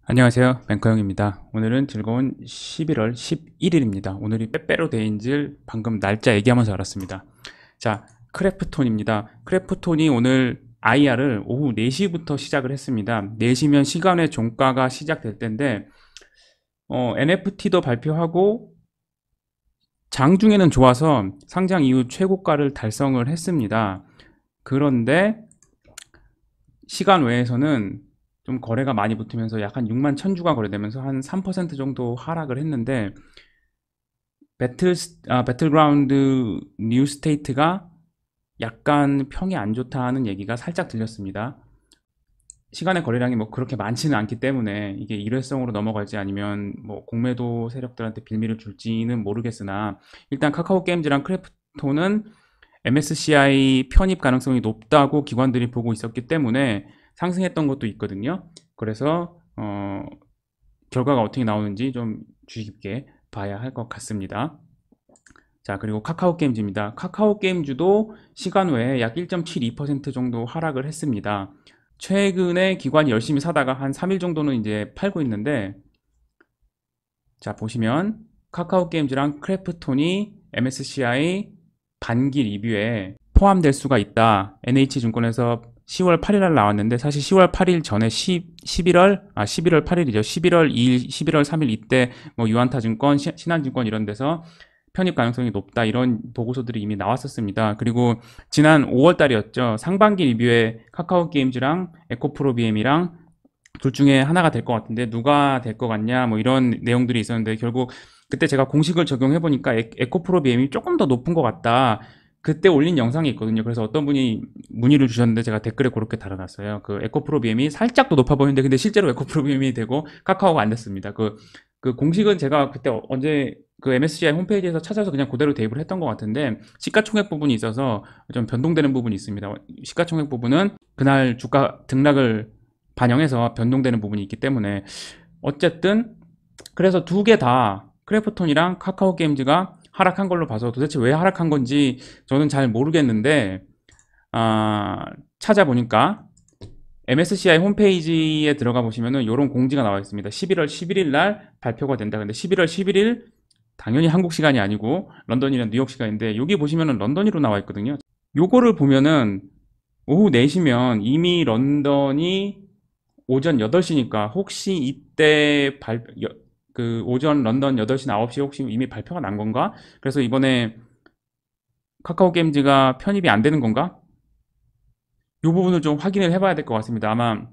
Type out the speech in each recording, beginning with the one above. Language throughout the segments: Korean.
안녕하세요. 뱅커형입니다. 오늘은 즐거운 11월 11일입니다. 오늘이 빼빼로 데이인줄 방금 날짜 얘기하면서 알았습니다. 자, 크래프톤입니다. 크래프톤이 오늘 IR을 오후 4시부터 시작을 했습니다. 4시면 시간의 종가가 시작될 텐데 NFT도 발표하고 장중에는 좋아서 상장 이후 최고가를 달성을 했습니다. 그런데 시간 외에서는 좀 거래가 많이 붙으면서 약 한 6만 1000주가 거래되면서 한 3% 정도 하락을 했는데 배틀그라운드 뉴스테이트가 약간 평이 안 좋다는 얘기가 살짝 들렸습니다. 시간의 거래량이 뭐 그렇게 많지는 않기 때문에 이게 일회성으로 넘어갈지 아니면 뭐 공매도 세력들한테 빌미를 줄지는 모르겠으나 일단 카카오 게임즈랑 크래프톤은 MSCI 편입 가능성이 높다고 기관들이 보고 있었기 때문에 상승했던 것도 있거든요. 그래서 결과가 어떻게 나오는지 좀 주의 깊게 봐야 할 것 같습니다. 자, 그리고 카카오 게임즈입니다. 카카오 게임즈도 시간 외에 약 1.72% 정도 하락을 했습니다. 최근에 기관이 열심히 사다가 한 3일 정도는 이제 팔고 있는데, 자, 보시면 카카오 게임즈랑 크래프톤이 MSCI 반기 리뷰에 포함될 수가 있다. NH증권에서 10월 8일 날 나왔는데 사실 10월 8일 전에 11월 8일이죠. 11월 2일, 11월 3일 이때 뭐 유안타증권, 신한증권 이런 데서 편입 가능성이 높다 이런 보고서들이 이미 나왔었습니다. 그리고 지난 5월 달이었죠. 상반기 리뷰에 카카오 게임즈랑 에코프로비엠이랑 둘 중에 하나가 될 것 같은데 누가 될 것 같냐 뭐 이런 내용들이 있었는데 결국 그때 제가 공식을 적용해 보니까 에코프로 BM이 조금 더 높은 것 같다. 그때 올린 영상이 있거든요. 그래서 어떤 분이 문의를 주셨는데 제가 댓글에 그렇게 달아놨어요. 그 에코프로 BM이 살짝 더 높아 보이는데 근데 실제로 에코프로 BM이 되고 카카오가 안 됐습니다. 그 공식은 제가 그때 언제 그 MSCI 홈페이지에서 찾아서 그냥 그대로 대입을 했던 것 같은데 시가총액 부분이 있어서 좀 변동되는 부분이 있습니다. 시가총액 부분은 그날 주가 등락을 반영해서 변동되는 부분이 있기 때문에 어쨌든 그래서 두 개 다 크래프톤이랑 카카오 게임즈가 하락한 걸로 봐서 도대체 왜 하락한 건지 저는 잘 모르겠는데 찾아보니까 MSCI 홈페이지에 들어가 보시면은 이런 공지가 나와 있습니다. 11월 11일 날 발표가 된다. 근데 11월 11일 당연히 한국 시간이 아니고 런던이랑 뉴욕 시간인데 여기 보시면은 런던으로 나와 있거든요. 요거를 보면은 오후 4시면 이미 런던이 오전 8시니까 혹시 이때 그 오전 런던 8시나 9시 혹시 이미 발표가 난 건가? 그래서 이번에 카카오 게임즈가 편입이 안 되는 건가? 이 부분을 좀 확인을 해봐야 될 것 같습니다. 아마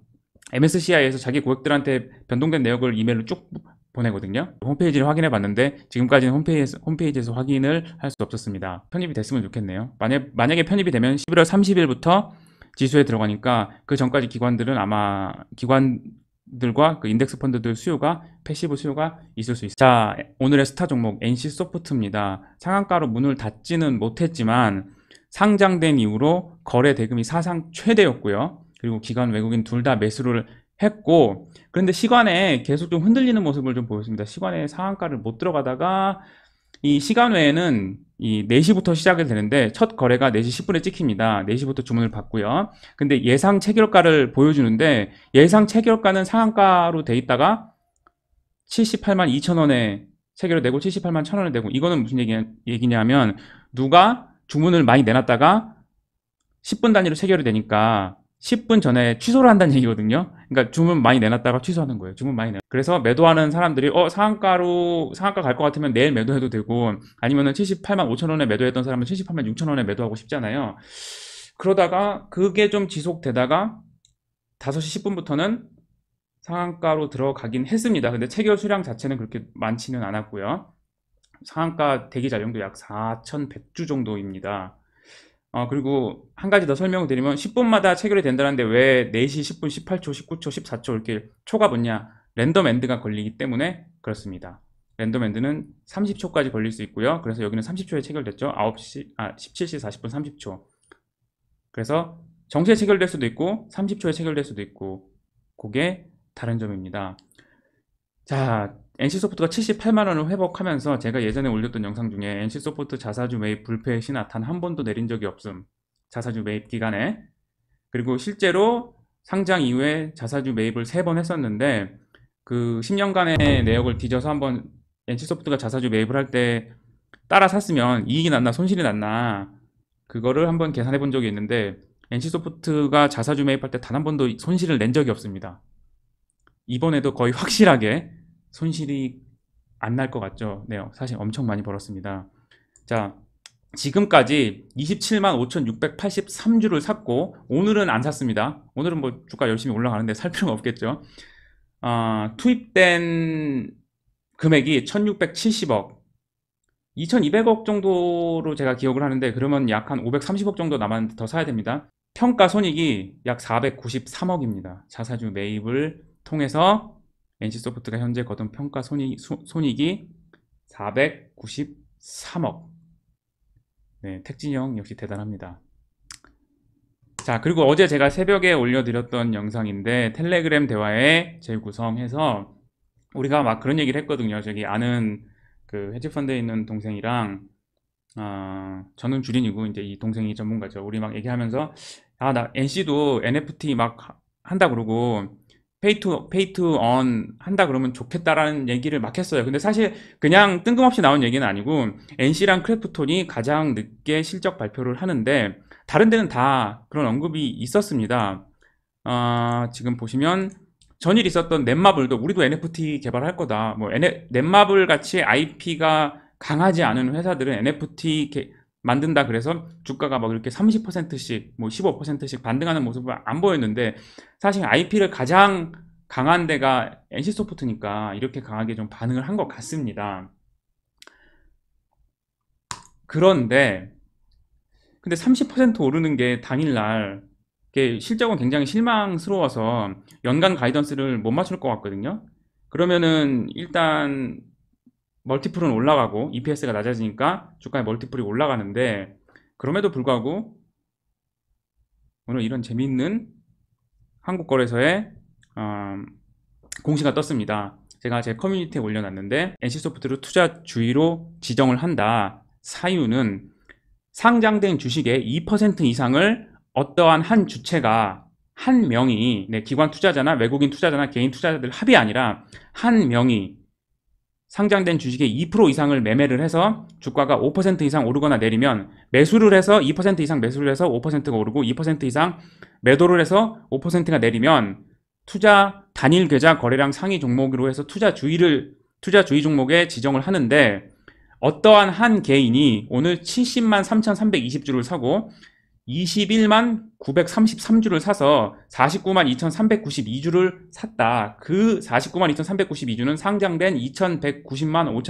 MSCI에서 자기 고객들한테 변동된 내역을 이메일로 쭉 보내거든요. 홈페이지를 확인해 봤는데 지금까지는 홈페이지에서 확인을 할 수 없었습니다. 편입이 됐으면 좋겠네요. 만약에 편입이 되면 11월 30일부터 지수에 들어가니까 그 전까지 기관들은 아마 기관들과 그 인덱스 펀드들 수요가 패시브 수요가 있을 수 있습니다. 자, 오늘의 스타 종목 NC소프트입니다. 상한가로 문을 닫지는 못했지만 상장된 이후로 거래 대금이 사상 최대였고요. 그리고 기관 외국인 둘 다 매수를 했고 그런데 시간에 계속 좀 흔들리는 모습을 좀 보였습니다. 시간에 상한가를 못 들어가다가 이 시간 외에는 이 4시부터 시작이 되는데 첫 거래가 4시 10분에 찍힙니다. 4시부터 주문을 받고요. 근데 예상 체결가를 보여주는데 예상 체결가는 상한가로 돼 있다가 78만 2천 원에 체결을 내고 78만 1천 원을 내고 이거는 무슨 얘기냐면 누가 주문을 많이 내놨다가 10분 단위로 체결이 되니까 10분 전에 취소를 한다는 얘기거든요. 그러니까 주문 많이 내놨다가 취소하는 거예요. 주문 많이 내. 그래서 매도하는 사람들이 상한가 갈 것 같으면 내일 매도해도 되고 아니면은 78만 5천 원에 매도했던 사람은 78만 6천 원에 매도하고 싶잖아요. 그러다가 그게 좀 지속되다가 5시 10분부터는 상한가로 들어가긴 했습니다. 근데 체결 수량 자체는 그렇게 많지는 않았고요. 상한가 대기 잔량도 약 4,100주 정도입니다. 그리고 한 가지 더 설명을 드리면 10분마다 체결이 된다는데 왜 4시 10분, 18초, 19초, 14초 이렇게 초가 붙냐? 랜덤 엔드가 걸리기 때문에 그렇습니다. 랜덤 엔드는 30초까지 걸릴 수 있고요. 그래서 여기는 30초에 체결됐죠. 17시 40분 30초. 그래서 정시에 체결될 수도 있고 30초에 체결될 수도 있고 그게 다른 점입니다. 자, NC소프트가 78만 원을 회복하면서 제가 예전에 올렸던 영상 중에 NC소프트 자사주 매입 불패 신화 단 한 번도 내린 적이 없음. 자사주 매입 기간에. 그리고 실제로 상장 이후에 자사주 매입을 3번 했었는데 그 10년간의 내역을 뒤져서 한번 NC소프트가 자사주 매입을 할 때 따라 샀으면 이익이 났나 손실이 났나 그거를 한번 계산해 본 적이 있는데 NC소프트가 자사주 매입할 때 단 한 번도 손실을 낸 적이 없습니다. 이번에도 거의 확실하게 손실이 안 날 것 같죠? 네, 사실 엄청 많이 벌었습니다. 자, 지금까지 27만 5,683주를 샀고 오늘은 안 샀습니다. 오늘은 뭐 주가 열심히 올라가는데 살 필요가 없겠죠. 투입된 금액이 1670억 2200억 정도로 제가 기억을 하는데 그러면 약 한 530억 정도 남았는데 더 사야 됩니다. 평가 손익이 약 493억입니다. 자사주 매입을 통해서 NC소프트가 현재 거둔 평가 손익이 493억. 네, 택진이 형 역시 대단합니다. 자, 그리고 어제 제가 새벽에 올려드렸던 영상인데 텔레그램 대화에 재구성해서 우리가 막 그런 얘기를 했거든요. 저기 아는 그 헤지펀드에 있는 동생이랑 저는 주린이고 이제 이 동생이 전문가죠. 우리 막 얘기하면서 나 NC도 NFT 막 한다 그러고 페이투 언 한다 그러면 좋겠다라는 얘기를 막 했어요. 근데 사실 그냥 뜬금없이 나온 얘기는 아니고 NC랑 크래프톤이 가장 늦게 실적 발표를 하는데 다른 데는 다 그런 언급이 있었습니다. 지금 보시면 전일 있었던 넷마블도 우리도 NFT 개발할 거다. 뭐 넷마블 같이 IP가 강하지 않은 회사들은 NFT 만든다 그래서 주가가 막 이렇게 30%씩 뭐 15%씩 반등하는 모습을 안 보였는데 사실 IP를 가장 강한 데가 NC소프트니까 이렇게 강하게 좀 반응을 한 것 같습니다. 그런데 근데 30% 오르는 게 당일날 실적은 굉장히 실망스러워서 연간 가이던스를 못 맞출 것 같거든요. 그러면은 일단 멀티플은 올라가고 EPS가 낮아지니까 주가의 멀티플이 올라가는데 그럼에도 불구하고 오늘 이런 재미있는 한국거래소에 공시가 떴습니다. 제가 제 커뮤니티에 올려놨는데 NC소프트를 투자 주의로 지정을 한다. 사유는 상장된 주식의 2% 이상을 어떠한 한 주체가 한 명이 기관 투자자나 외국인 투자자나 개인 투자자들 합이 아니라 한 명이 상장된 주식의 2% 이상을 매매를 해서 주가가 5% 이상 오르거나 내리면 매수를 해서 2% 이상 매수를 해서 5%가 오르고 2% 이상 매도를 해서 5%가 내리면 투자 단일 계좌 거래량 상위 종목으로 해서 투자 주의 종목에 지정을 하는데 어떠한 한 개인이 오늘 70만 3,320주를 사고 21만 933주를 사서 49만 2,392주를 샀다. 그 49만 2,392주는 상장된 2,190만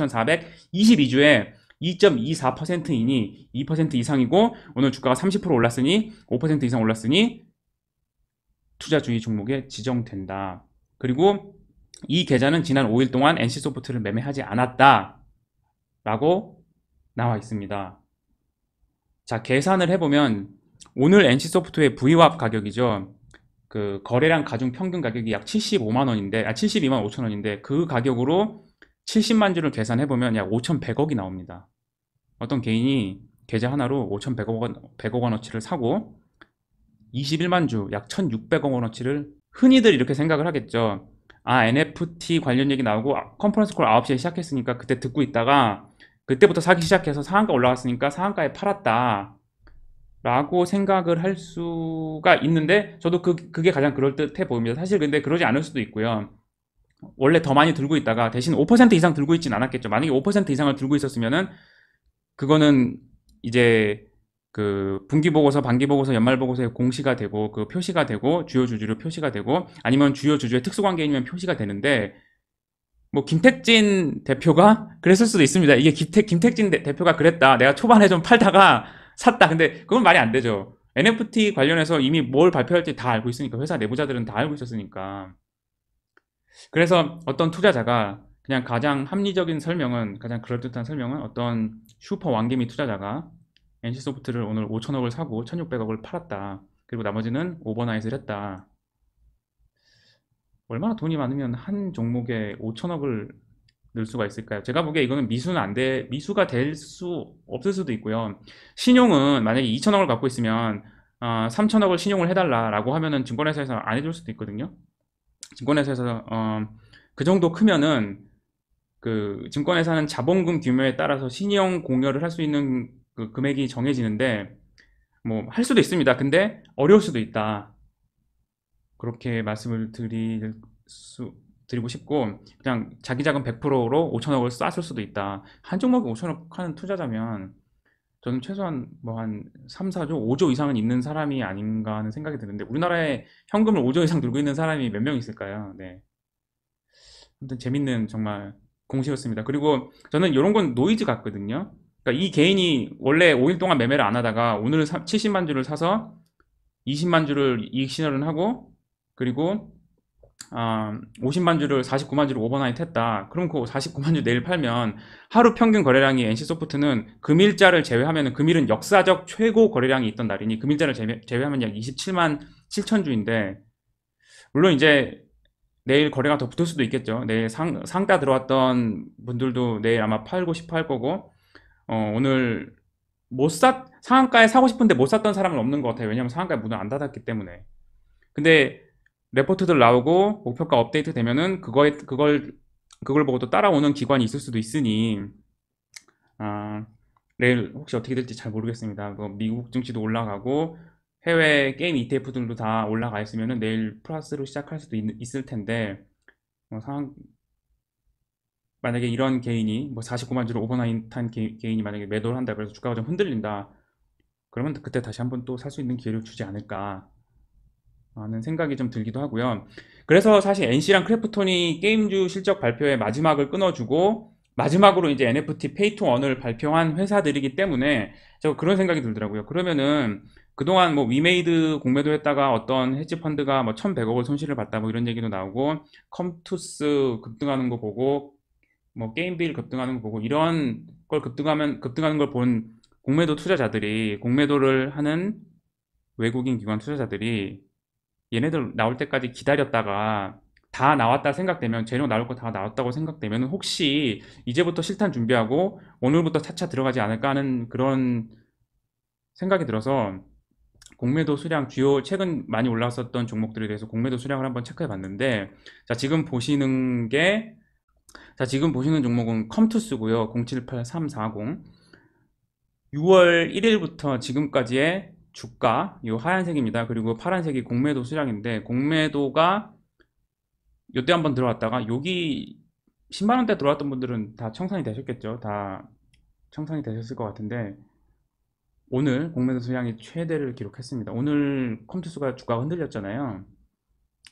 5,422주에 2.24%이니 2% 이상이고 오늘 주가가 30% 올랐으니 5% 이상 올랐으니 투자주의 종목에 지정된다. 그리고 이 계좌는 지난 5일 동안 NC소프트를 매매하지 않았다. 라고 나와 있습니다. 자, 계산을 해보면 오늘 NC소프트의 VWAP 가격이죠. 그 거래량 가중 평균 가격이 약 75만 원인데 72만 5천 원인데 그 가격으로 70만 주를 계산해보면 약 5,100억이 나옵니다. 어떤 개인이 계좌 하나로 5,100억 원어치를 사고 21만 주 약 1,600억 원어치를 흔히들 이렇게 생각을 하겠죠. NFT 관련 얘기 나오고 컨퍼런스 콜 9시에 시작했으니까 그때 듣고 있다가 그때부터 사기 시작해서 상한가 올라갔으니까 상한가에 팔았다 라고 생각을 할 수가 있는데 저도 그게 가장 그럴듯해 보입니다. 사실 근데 그러지 않을 수도 있고요. 원래 더 많이 들고 있다가 대신 5% 이상 들고 있진 않았겠죠. 만약에 5% 이상을 들고 있었으면은 그거는 이제 그 분기보고서, 반기보고서, 연말보고서에 공시가 되고 그 표시가 되고 주요 주주로 표시가 되고 아니면 주요 주주의 특수관계인이면 표시가 되는데 뭐 김택진 대표가 그랬을 수도 있습니다. 이게 김택진 대표가 그랬다. 내가 초반에 좀 팔다가 샀다. 근데 그건 말이 안 되죠. NFT 관련해서 이미 뭘 발표할지 다 알고 있으니까 회사 내부자들은 다 알고 있었으니까. 그래서 어떤 투자자가 그냥 가장 합리적인 설명은 가장 그럴듯한 설명은 어떤 슈퍼 왕개미 투자자가 NC소프트를 오늘 5천억을 사고 1,600억을 팔았다. 그리고 나머지는 오버나잇을 했다. 얼마나 돈이 많으면 한 종목에 5천억을 넣을 수가 있을까요? 제가 보기에 이거는 미수가 될 수 없을 수도 있고요. 신용은 만약에 2천억을 갖고 있으면 3천억을 신용을 해달라라고 하면은 증권회사에서 안 해줄 수도 있거든요. 증권회사에서 그 정도 크면은 그 증권회사는 자본금 규모에 따라서 신용 공여를 할 수 있는 그 금액이 정해지는데 뭐 할 수도 있습니다. 근데 어려울 수도 있다. 그렇게 말씀을 드리고 싶고, 그냥 자기 자금 100%로 5천억을 쐈을 수도 있다. 한 종목에 5천억 하는 투자자면 저는 최소한 뭐 한 3, 4조, 5조 이상은 있는 사람이 아닌가 하는 생각이 드는데, 우리나라에 현금을 5조 이상 들고 있는 사람이 몇 명 있을까요? 네. 아무튼 재밌는 정말 공시였습니다. 그리고 저는 이런 건 노이즈 같거든요. 그러니까 이 개인이 원래 5일 동안 매매를 안 하다가 오늘 70만 주를 사서 20만 주를 이익 신호를 하고, 그리고 50만 주를 49만 주를 오버나잇 했다. 그럼 그 49만 주 내일 팔면 하루 평균 거래량이 NC소프트는 금일자를 제외하면, 금일은 역사적 최고 거래량이 있던 날이니 금일자를 제외하면 약 27만 7천 주인데, 물론 이제 내일 거래가 더 붙을 수도 있겠죠. 내일 상가 들어왔던 분들도 내일 아마 팔고 싶어 할 거고, 오늘 상한가에 사고 싶은데 못 샀던 사람은 없는 것 같아요. 왜냐면 상한가에 문을 안 닫았기 때문에. 근데 레포트들 나오고 목표가 업데이트 되면은 그걸 보고 또 따라오는 기관이 있을 수도 있으니, 아, 내일 혹시 어떻게 될지 잘 모르겠습니다. 뭐 미국 증시도 올라가고 해외 게임 ETF들도 다 올라가 있으면은 내일 플러스로 시작할 수도 있을 텐데, 상황 만약에 이런 개인이 뭐 49만 주를 오버나잇한 개인이 만약에 매도를 한다, 그래서 주가가 좀 흔들린다, 그러면 그때 다시 한번 또 살 수 있는 기회를 주지 않을까 하는 생각이 좀 들기도 하고요. 그래서 사실 NC랑 크래프톤이 게임주 실적 발표의 마지막을 끊어주고 마지막으로 이제 NFT 페이 투 원을 발표한 회사들이기 때문에 제가 그런 생각이 들더라고요. 그러면은 그동안 뭐 위메이드 공매도 했다가 어떤 헤지 펀드가 뭐 1,100억을 손실을 봤다, 뭐 이런 얘기도 나오고, 컴투스 급등하는 거 보고, 뭐 게임빌 급등하는 거 보고, 이런 걸 급등하는 걸 본 공매도 투자자들이, 공매도를 하는 외국인 기관 투자자들이 얘네들 나올 때까지 기다렸다가 다 나왔다 생각되면, 재료 나올 거 다 나왔다고 생각되면 혹시 이제부터 실탄 준비하고 오늘부터 차차 들어가지 않을까 하는 그런 생각이 들어서, 공매도 수량, 주요 최근 많이 올라왔었던 종목들에 대해서 공매도 수량을 한번 체크해 봤는데, 자 지금 보시는 게 지금 보시는 종목은 컴투스고요. 078340. 6월 1일부터 지금까지의 주가, 이 하얀색입니다. 그리고 파란색이 공매도 수량인데, 공매도가 요때 한번 들어왔다가 여기 10만원대 들어왔던 분들은 다 청산이 되셨겠죠. 다 청산이 되셨을 것 같은데, 오늘 공매도 수량이 최대를 기록했습니다. 오늘 컴투스가 주가가 흔들렸잖아요.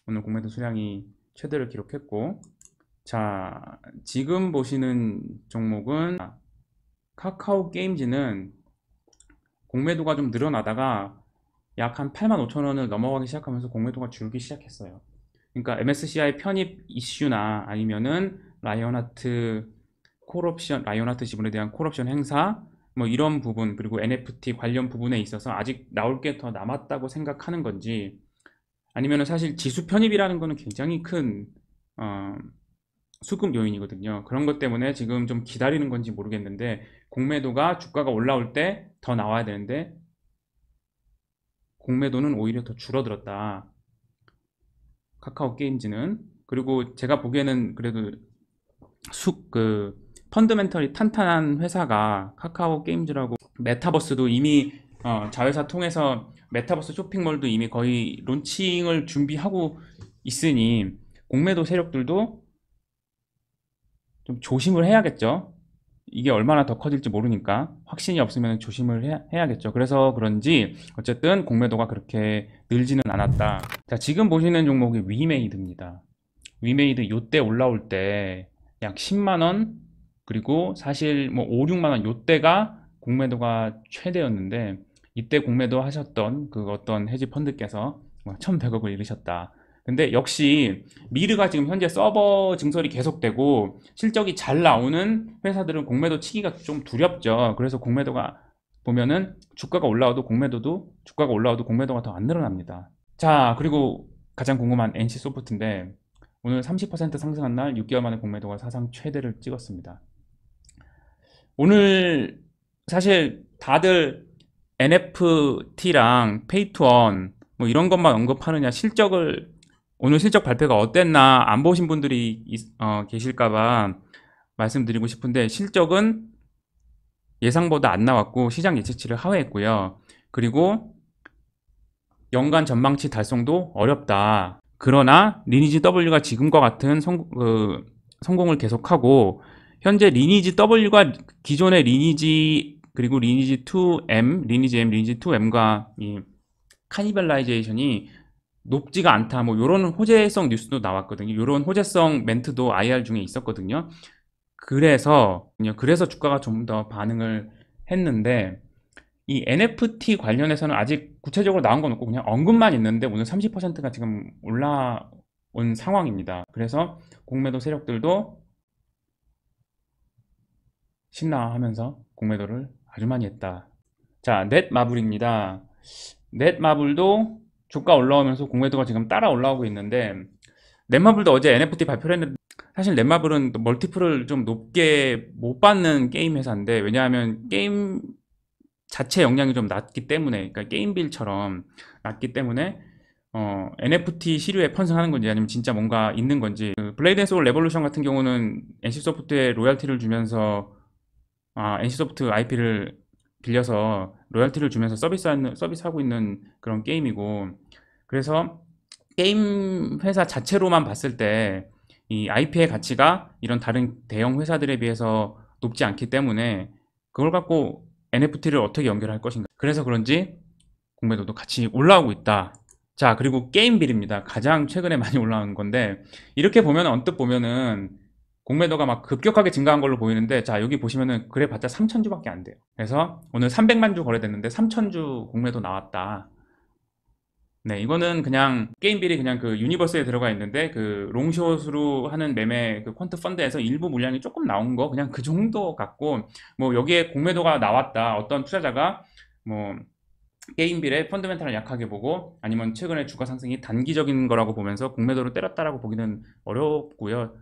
오늘 공매도 수량이 최대를 기록했고, 자 지금 보시는 종목은 카카오 게임즈는 공매도가 좀 늘어나다가 약 한 85,000원을 넘어가기 시작하면서 공매도가 줄기 시작했어요. 그러니까 MSCI 편입 이슈나 아니면은 라이온하트 라이온하트 지분에 대한 콜옵션 행사, 뭐 이런 부분, 그리고 NFT 관련 부분에 있어서 아직 나올 게 더 남았다고 생각하는 건지, 아니면은 사실 지수 편입이라는 거는 굉장히 큰 수급 요인이거든요. 그런 것 때문에 지금 좀 기다리는 건지 모르겠는데, 공매도가 주가가 올라올 때 더 나와야 되는데 공매도는 오히려 더 줄어들었다, 카카오 게임즈는. 그리고 제가 보기에는 그래도 펀드멘털이 탄탄한 회사가 카카오 게임즈라고, 메타버스도 이미 자회사 통해서 메타버스 쇼핑몰도 이미 거의 론칭을 준비하고 있으니 공매도 세력들도 좀 조심을 해야겠죠. 이게 얼마나 더 커질지 모르니까 확신이 없으면 조심을 해야겠죠. 그래서 그런지 어쨌든 공매도가 그렇게 늘지는 않았다. 자 지금 보시는 종목이 위메이드입니다. 위메이드 요때 올라올 때 약 10만원, 그리고 사실 뭐 5, 6만원 요때가 공매도가 최대였는데, 이때 공매도 하셨던 그 어떤 헤지 펀드께서 1,100억을 잃으셨다. 근데 역시 미르가 지금 현재 서버 증설이 계속되고 실적이 잘 나오는 회사들은 공매도 치기가 좀 두렵죠. 그래서 공매도가 보면은 주가가 올라와도 공매도가 더 안 늘어납니다. 자 그리고 가장 궁금한 NC소프트인데, 오늘 30% 상승한 날 6개월 만에 공매도가 사상 최대를 찍었습니다. 오늘 사실 다들 NFT랑 페이투원 뭐 이런 것만 언급하느냐, 실적을 오늘 실적 발표가 어땠나 안 보신 분들이 계실까봐 말씀드리고 싶은데, 실적은 예상보다 안 나왔고 시장 예측치를 하회했고요. 그리고 연간 전망치 달성도 어렵다. 그러나 리니지 W가 지금과 같은 성공을 계속하고, 현재 리니지 W가 기존의 리니지 그리고 리니지 2M, 리니지 M, 리니지 2M과 이 카니발라이제이션이 높지가 않다. 뭐 이런 호재성 뉴스도 나왔거든요. 이런 호재성 멘트도 IR 중에 있었거든요. 그래서 주가가 좀 더 반응을 했는데, 이 NFT 관련해서는 아직 구체적으로 나온 건 없고 그냥 언급만 있는데 오늘 30%가 지금 올라온 상황입니다. 그래서 공매도 세력들도 신나하면서 공매도를 아주 많이 했다. 자, 넷마블입니다. 넷마블도 주가 올라오면서 공매도가 지금 따라 올라오고 있는데, 넷마블도 어제 NFT 발표를 했는데, 사실 넷마블은 멀티플을 좀 높게 못 받는 게임 회사인데, 왜냐하면 게임 자체 역량이 좀 낮기 때문에, 그러니까 게임빌처럼 낮기 때문에 NFT 시류에 편승하는 건지 아니면 진짜 뭔가 있는 건지. 블레이드 앤 소울 레볼루션 같은 경우는 NC소프트에 로열티를 주면서, NC소프트 IP를 빌려서 로열티를 주면서 서비스하고 있는 그런 게임이고, 그래서 게임 회사 자체로만 봤을 때 이 IP의 가치가 이런 다른 대형 회사들에 비해서 높지 않기 때문에, 그걸 갖고 NFT를 어떻게 연결할 것인가. 그래서 그런지 공매도도 같이 올라오고 있다. 자, 그리고 게임빌입니다. 가장 최근에 많이 올라온 건데, 이렇게 보면 언뜻 보면은 공매도가 막 급격하게 증가한 걸로 보이는데, 자, 여기 보시면은 그래봤자 3,000주밖에 안 돼요. 그래서 오늘 300만 주 거래됐는데 3,000주 공매도 나왔다. 네, 이거는 그냥 게임빌이 그냥 그 유니버스에 들어가 있는데, 그 롱숏으로 하는 매매 그 퀀트 펀드에서 일부 물량이 조금 나온 거, 그냥 그 정도 같고, 뭐 여기에 공매도가 나왔다. 어떤 투자자가 뭐 게임빌의 펀드멘탈을 약하게 보고, 아니면 최근에 주가 상승이 단기적인 거라고 보면서 공매도를 때렸다라고 보기는 어렵고요.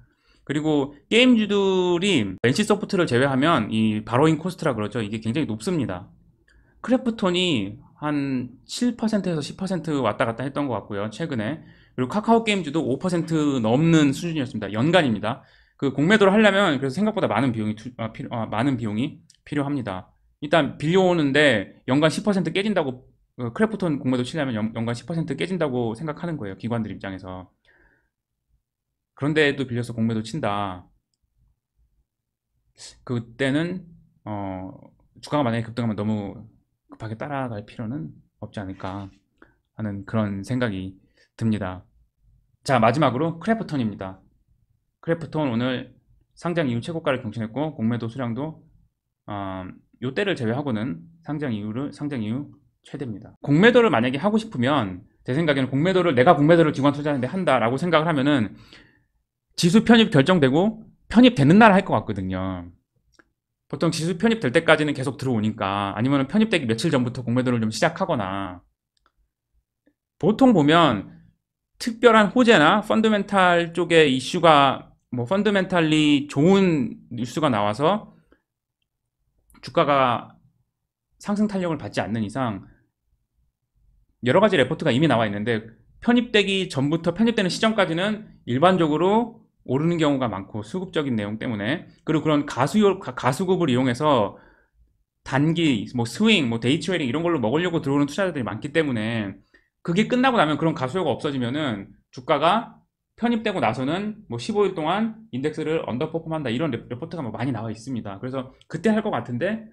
그리고 게임주들이 NC소프트를 제외하면 이 바로잉 코스트라 그러죠. 이게 굉장히 높습니다. 크래프톤이 한 7%에서 10% 왔다 갔다 했던 것 같고요, 최근에. 그리고 카카오 게임즈도 5% 넘는 수준이었습니다. 연간입니다. 그 공매도를 하려면 그래서 생각보다 많은 비용이 필요합니다. 일단 빌려오는데 연간 10% 깨진다고, 크래프톤 공매도 치려면 연간 10% 깨진다고 생각하는 거예요, 기관들 입장에서. 그런데도 빌려서 공매도 친다. 그때는 주가가 만약에 급등하면 너무 급하게 따라갈 필요는 없지 않을까 하는 그런 생각이 듭니다. 자, 마지막으로 크래프톤입니다. 크래프톤 오늘 상장 이후 최고가를 경신했고, 공매도 수량도 요때를 제외하고는 상장 이후 최대입니다. 공매도를 만약에 하고 싶으면, 제 생각에는 내가 공매도를 기관 투자하는데 한다라고 생각을 하면은 지수 편입 결정되고 편입되는 날 할 것 같거든요. 보통 지수 편입될 때까지는 계속 들어오니까, 아니면 편입되기 며칠 전부터 공매도를 좀 시작하거나, 보통 보면 특별한 호재나 펀드멘탈 쪽의 이슈가, 뭐 펀드멘탈리 좋은 뉴스가 나와서 주가가 상승 탄력을 받지 않는 이상, 여러 가지 레포트가 이미 나와 있는데 편입되기 전부터 편입되는 시점까지는 일반적으로 오르는 경우가 많고, 수급적인 내용 때문에. 그리고 그런 가수급을 이용해서 단기 뭐 스윙, 뭐 데이 트레이딩 이런 걸로 먹으려고 들어오는 투자자들이 많기 때문에, 그게 끝나고 나면 그런 가수요가 없어지면은 주가가 편입되고 나서는 뭐 15일 동안 인덱스를 언더퍼폼한다, 이런 레포트가 뭐 많이 나와 있습니다. 그래서 그때 할 것 같은데,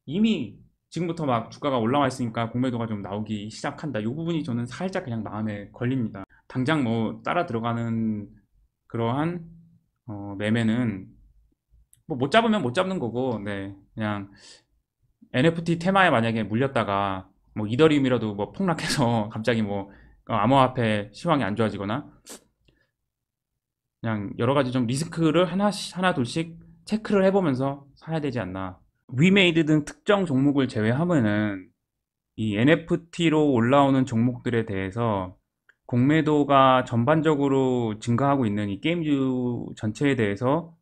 이미 지금부터 막 주가가 올라와 있으니까 공매도가 좀 나오기 시작한다, 이 부분이 저는 살짝 그냥 마음에 걸립니다. 당장 뭐 따라 들어가는 그러한 매매는 뭐 못 잡으면 못 잡는 거고, 네, 그냥 NFT 테마에 만약에 물렸다가 뭐 이더리움이라도 뭐 폭락해서 갑자기 뭐 암호화폐 시황이 안 좋아지거나, 그냥 여러 가지 좀 리스크를 하나 둘씩 체크를 해보면서 사야 되지 않나. 위메이드 등 특정 종목을 제외하면은 이 NFT로 올라오는 종목들에 대해서 공매도가 전반적으로 증가하고 있는 이 게임주 전체에 대해서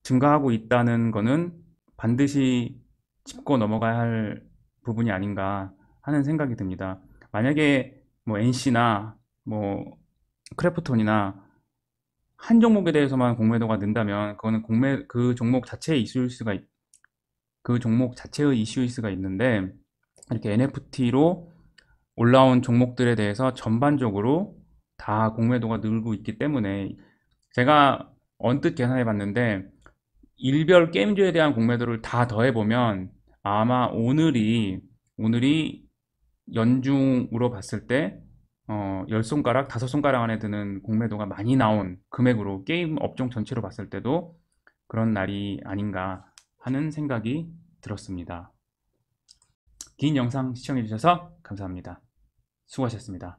증가하고 있다는 거는 반드시 짚고 넘어가야 할 부분이 아닌가 하는 생각이 듭니다. 만약에 뭐 NC나 뭐 크래프톤이나 한 종목에 대해서만 공매도가 는다면 그거는 그 종목 자체의 그 종목 자체의 이슈일 수가 있는데, 이렇게 NFT로 올라온 종목들에 대해서 전반적으로 다 공매도가 늘고 있기 때문에, 제가 언뜻 계산해 봤는데 일별 게임주에 대한 공매도를 다 더해보면 아마 오늘이 연중으로 봤을 때 10손가락, 5손가락 안에 드는 공매도가 많이 나온 금액으로, 게임 업종 전체로 봤을 때도 그런 날이 아닌가 하는 생각이 들었습니다. 긴 영상 시청해주셔서 감사합니다. 수고하셨습니다.